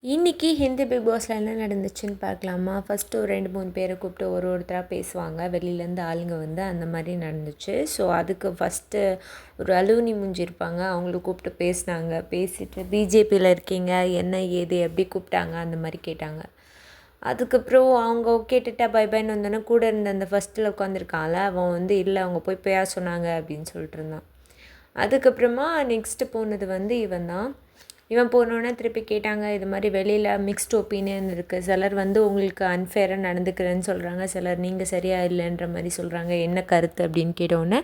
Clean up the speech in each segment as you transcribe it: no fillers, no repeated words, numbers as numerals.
இன்னைக்கு ஹிந்தி பிக் பாஸில் என்ன நடந்துச்சுன்னு பார்க்கலாமா? ஃபஸ்ட்டு ஒரு 2-3 பேரை கூப்பிட்டு ஒருத்தராக பேசுவாங்க. வெளியிலேருந்து ஆளுங்க வந்து அந்த மாதிரி நடந்துச்சு. ஸோ அதுக்கு ஃபஸ்ட்டு ஒரு அலுவனி மூஞ்சி இருப்பாங்க. அவங்கள கூப்பிட்டு பேசினாங்க. பேசிட்டு பிஜேபியில் இருக்கீங்க, என்ன ஏது எப்படி கூப்பிட்டாங்க அந்த மாதிரி கேட்டாங்க. அதுக்கப்புறம் அவங்க கேட்டுட்டா பை பைன்னு வந்தோன்னே கூட இருந்த அந்த ஃபஸ்ட்டில் உட்காந்துருக்கான்ல அவன் வந்து இல்லை அவங்க போய் பேச சொன்னாங்க அப்படின்னு சொல்லிட்டு இருந்தான். அதுக்கப்புறமா நெக்ஸ்ட்டு போனது வந்து இவன் போனோன்னே திருப்பி கேட்டாங்க, இது மாதிரி வெளியில் மிக்ஸ்டு ஒப்பீனியன் இருக்குது. சிலர் வந்து உங்களுக்கு அன்ஃபேராக நடந்துக்கிறேன்னு சொல்கிறாங்க, சிலர் நீங்கள் சரியாக இல்லைன்ற மாதிரி சொல்கிறாங்க, என்ன கருத்து அப்படின்னு கேட்டோன்னே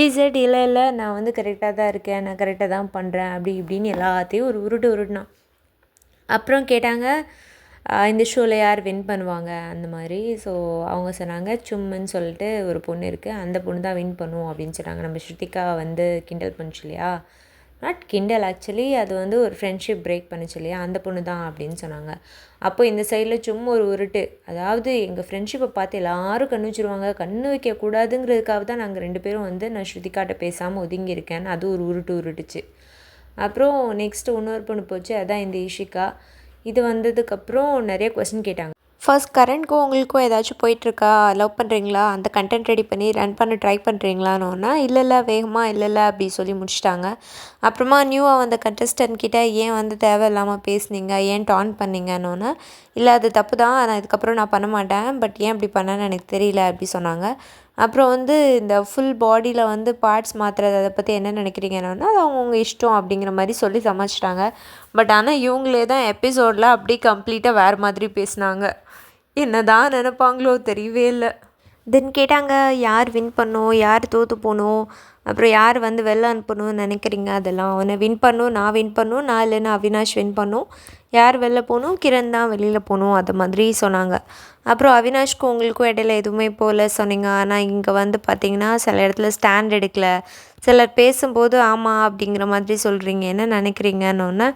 ஈஸட் இல்லை நான் வந்து கரெக்டாக தான் இருக்கேன், நான் கரெக்டாக தான் பண்ணுறேன் அப்படி இப்படின்னு எல்லாத்தையும் ஒரு உருட்டுனான். அப்புறம் கேட்டாங்க இந்த ஷோவில் யார் வின் பண்ணுவாங்க அந்த மாதிரி. ஸோ அவங்க சொன்னாங்க சும்முன்னு சொல்லிட்டு ஒரு பொண்ணு இருக்குது, அந்த பொண்ணு தான் வின் பண்ணுவோம் அப்படின்னு சொன்னாங்க. நம்ம ஸ்ருதிகா வந்து கிண்டல் பண்ணிச்சு இல்லையா, நாட் கிண்டல் ஆக்சுவலி, அது வந்து ஒரு ஃப்ரெண்ட்ஷிப் பிரேக் பண்ணிச்சு இல்லையா, அந்த பொண்ணு தான் அப்படின்னு சொன்னாங்க. அப்போ இந்த சைடில் சும்மா ஒரு உருட்டு, அதாவது எங்கள் ஃப்ரெண்ட்ஷிப்பை பார்த்து எல்லோரும் கண்ணு வச்சுருவாங்க, கண்ணு வைக்கக்கூடாதுங்கிறதுக்காக தான் நாங்கள் 2 பேரும் வந்து நான் ஸ்ருதிகாட்ட பேசாமல் ஒதுங்கியிருக்கேன்னு அது ஒரு உருட்டுச்சு. அப்புறம் நெக்ஸ்ட்டு இன்னொரு பொண்ணு போச்சு, அதான் இந்த இஷிகா. இது வந்ததுக்கப்புறம் நிறைய கொஸ்டின் கேட்டாங்க. ஃபர்ஸ்ட் கரண்ட்க்கும் உங்களுக்கும் ஏதாச்சும் போயிட்டுருக்கா, லவ் பண்ணுறீங்களா, அந்த கண்டென்ட் ரெடி பண்ணி ரன் பண்ண ட்ரை பண்ணுறீங்களான்னு இல்லை வேகமாக இல்லை அப்படி சொல்லி முடிச்சிட்டாங்க. அப்புறமா நியூவாக வந்த கண்டஸ்டன்ட் கிட்டே ஏன் வந்து தேவையில்லாமல் பேசுனீங்க, ஏன் டான் பண்ணிங்கன்னு, இல்லை அது தப்பு தான், நான் இதுக்கப்புறம் நான் பண்ண மாட்டேன், பட் ஏன் இப்படி பண்ணேன்னு எனக்கு தெரியல அப்படி சொன்னாங்க. அப்புறம் வந்து இந்த ஃபுல் பாடியில் வந்து பார்ட்ஸ் மாற்றுறது அதை பற்றி என்ன நினைக்கிறீங்கன்னா அது அவங்கவுங்க இஷ்டம் அப்படிங்கிற மாதிரி சொல்லி சமைச்சிட்டாங்க. பட் ஆனால் இவங்களே தான் எபிசோடில் அப்படி கம்ப்ளீட்டாக வேறு மாதிரி பேசினாங்க. என்ன தான் நினைப்பாங்களோ தெரியவே இல்லை. தென் கேட்டாங்க யார் வின் பண்ணணும், யார் தோற்று போகணும், அப்புறம் யார் வந்து வெளில அனுப்பணும்னு நினைக்கிறீங்க, அதெல்லாம் அவனை வின் பண்ணணும், நான் வின் பண்ணணும், நான் இல்லைன்னா அவினாஷ் வின் பண்ணணும், யார் வெளில போகணும், கிரண் தான் வெளியில் போகணும், அது மாதிரி சொன்னாங்க. அப்புறம் அவினாஷ்க்கும் உங்களுக்கும் இடையில எதுவுமே போகல சொன்னீங்க, ஆனால் இங்கே வந்து பார்த்திங்கன்னா சில இடத்துல ஸ்டாண்ட் எடுக்கல, சிலர் பேசும்போது ஆமாம் அப்படிங்கிற மாதிரி சொல்கிறீங்க, என்ன நினைக்கிறீங்கன்னு.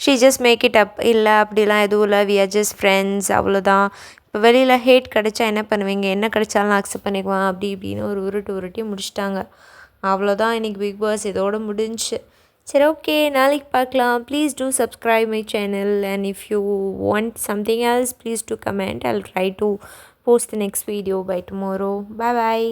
She just make it up, இல்லை அப்படிலாம் எதுவும் இல்லை, வி ஆர் ஜஸ்ட் ஃப்ரெண்ட்ஸ் அவ்வளோதான். இப்போ வெளியில் ஹேட் கிடச்சா என்ன பண்ணுவீங்க, என்ன கிடைச்சாலும் அக்செப்ட் பண்ணிக்குவேன் அப்படி இப்படின்னு ஒரு உருட்டி முடிச்சிட்டாங்க. அவ்வளோதான் இன்றைக்கி பிக் பாஸ் இதோட முடிஞ்சு. சரி, ஓகே, நாளைக்கு பார்க்கலாம். Please do subscribe my channel and if you want something else please do comment. I'll try to post the next video by tomorrow. Bye bye.